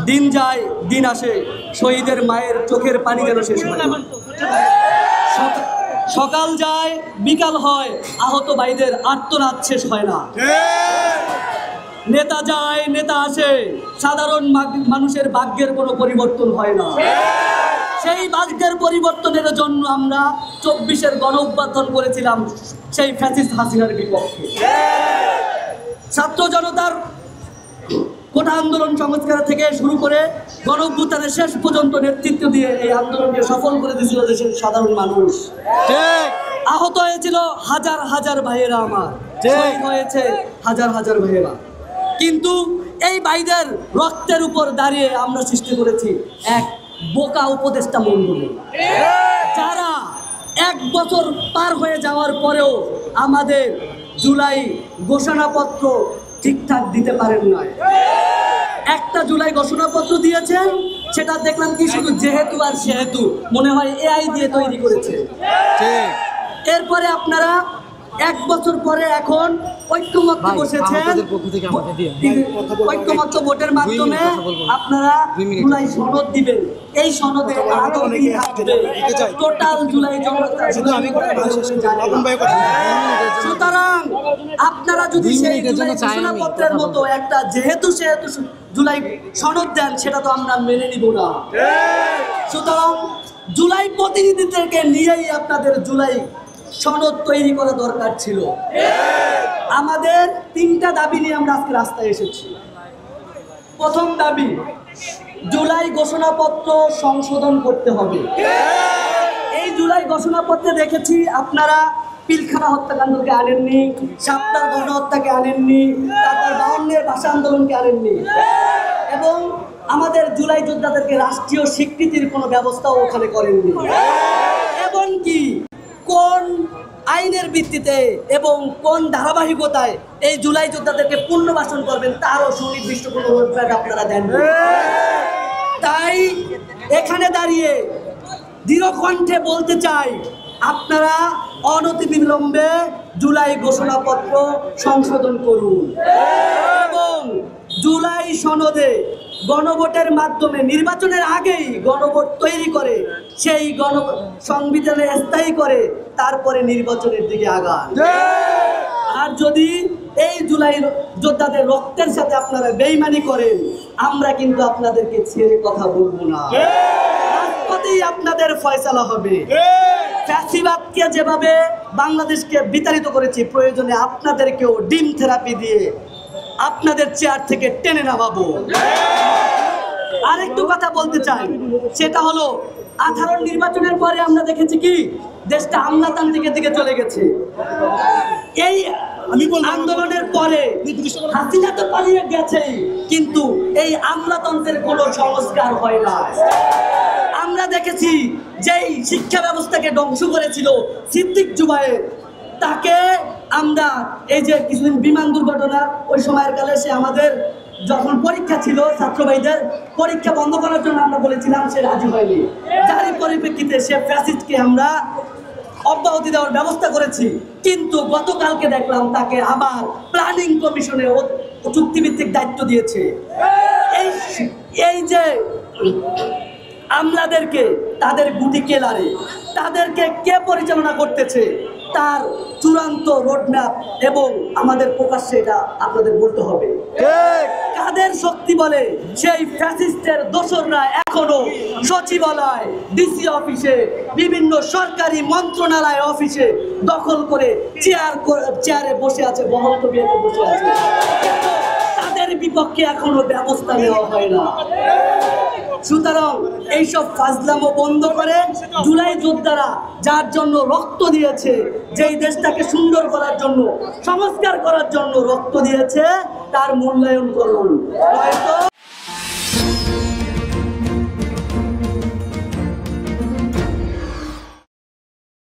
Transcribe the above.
দিন যায় দিন আসে, শহীদের মায়ের চোখের পানি যেন শেষ হয় না। সকাল যায় বিকাল হয়, আহত ভাইদের আর্তনাদ শেষ হয় না। নেতা যায় নেতা আসে, সাধারণ মানুষের ভাগ্যের কোনো পরিবর্তন হয় না। সেই ভাগ্যের পরিবর্তনের জন্য আমরা 24-এর গণ-অভ্যুত্থান করেছিলাম সেই ফ্যাসিস্ট হাসিনার বিপক্ষে। ছাত্র জনতার কোটা আন্দোলন সংস্কার থেকে শুরু করে গণ-অভ্যুত্থানের শেষ পর্যন্ত নেতৃত্ব দিয়ে এই আন্দোলনকে সফল করে দিয়েছিল দেশের সাধারণ মানুষ। আহত হয়েছিল হাজার হাজার ভাইয়েরা, আমার শহীদ হয়েছে হাজার হাজার ভাইয়েরা। কিন্তু এই ভাইদের রক্তের উপর দাঁড়িয়ে আমরা সৃষ্টি করেছি এক বোকা উপদেষ্টা মণ্ডলী, যারা 1 বছর পার হয়ে যাওয়ার পরেও আমাদের জুলাই ঘোষণাপত্র ঠিকঠাক দিতে পারেন নাই। একটা জুলাই ঘোষণাপত্র দিয়েছেন, সেটা দেখলাম কি শুধু যেহেতু আর সেহেতু, মনে হয় এআই দিয়ে তৈরি করেছে। এরপরে আপনারা 1 বছর পরে এখন ঐক্যমত্য বসেছেন, ঐক্যমত্য ভোটের মাধ্যমে আপনারা জুলাই সনদ দিবেন। এই সনদে টোটাল জুলাই সুতরাং আপনারা যদি সেই ঘোষণাপত্রের মতো একটা যেহেতু সেহেতু জুলাই সনদ দেন, সেটা তো আমরা মেনে নিব না। সুতরাং জুলাই প্রতিনিধিদেরকে নিয়েই আপনাদের জুলাই সনদ তৈরি করা দরকার ছিল। আমাদের 3টা দাবি নিয়ে আমরা আজকে রাস্তায় এসেছি। প্রথম দাবি, জুলাই ঘোষণাপত্র সংশোধন করতে হবে। এই জুলাই ঘোষণাপত্রে দেখেছি আপনারা পিলখানা হত্যাকাণ্ডকে আনেননি, শাপলা গণহত্যাকে আনেননি, তারপর 52-এর ভাষা আন্দোলনকে আনেননি, এবং আমাদের জুলাই যোদ্ধাদেরকে রাষ্ট্রীয় স্বীকৃতির কোনো ব্যবস্থাও ওখানে করেননি। এমনকি কোন আইনের ভিত্তিতে এবং কোন ধারাবাহিকতায় এই জুলাই যোদ্ধাদেরকে পুনর্বাসন করবেন তারও সুনির্দিষ্ট কোনো রোডম্যাপ আপনারা দেন। তাই এখানে দাঁড়িয়ে দৃঢ়কণ্ঠে বলতে চাই, আপনারা অনতিবিলম্বে জুলাই ঘোষণাপত্র সংশোধন করুন এবং জুলাই সনদে গণভোটের মাধ্যমে নির্বাচনের আগেই গণভোট তৈরি করে সেই সংবিধানে স্থায়ী করে তারপরে নির্বাচনের দিকে আগান। আর যদি এই জুলাই যোদ্ধাদের রক্তের সাথে আপনারা বেইমানি করেন, আমরা কিন্তু আপনাদেরকে ছেড়ে কথা বলবো না। রাজপথেই আপনাদের ফয়সালা হবে। ফ্যাসিবাদকে যেভাবে বাংলাদেশকে বিতাড়িত করেছি, প্রয়োজনে আপনাদেরকেও ডিম থেরাপি দিয়ে আপনাদের চেয়ার থেকে টেনে নামাবো। আরেকটু কথা বলতে চাই, সেটা হলো 18 নির্বাচনের পরে আমরা দেখেছি কি দেশটা আমলাতান্ত্রিকের দিকে চলে গেছে। এই আন্দোলনের পরে হাসিনা তো পালিয়ে গেছেই, কিন্তু এই আমলাতন্ত্রের কোনো সংস্কার হয় না। আমরা দেখেছি যেই শিক্ষা ব্যবস্থাকে ধ্বংস করেছিল সিদ্দিক জুবায়ের, তাকে আমরা এই যে কিছুদিন বিমান দুর্ঘটনা ওই সময়ের কালে সে আমাদের যখন পরীক্ষা ছিল ছাত্র ভাইদের পরীক্ষা বন্ধ করার জন্য আমরা বলেছিলাম, সে রাজি হয়নি। যারই পরিপ্রেক্ষিতে সে ফ্যাসিস্টকে আমরা অব্যাহতি দেওয়ার ব্যবস্থা করেছি। কিন্তু গতকালকে দেখলাম তাকে আবার প্ল্যানিং কমিশনে চুক্তিভিত্তিক দায়িত্ব দিয়েছে। এই যে আমলাদেরকে, তাদের গুটি কে লারে, তাদেরকে কে পরিচালনা করতেছে, তার চূড়ান্ত রোডম্যাপ এবং আমাদের প্রকাশ্যে এটা আপনাদের বলতে হবে। কাদের শক্তি বলে সেই ফ্যাসিস্টের দোসররা এখনো সচিবালয়, ডিসি অফিসে, বিভিন্ন সরকারি মন্ত্রণালয় অফিসে দখল করে চেয়ারে বসে আছে, বহল তবিয়তে বসে আছে। তাদের বিপক্ষে এখনো ব্যবস্থা নেওয়া হয় না। সুতরাং এইসব ফাজলামো বন্ধ করে জুলাই যোদ্ধারা যার জন্য রক্ত দিয়েছে, যেই দেশটাকে সুন্দর করার জন্য, সংস্কার করার জন্য রক্ত দিয়েছে, তার মূল্যায়ন করুন।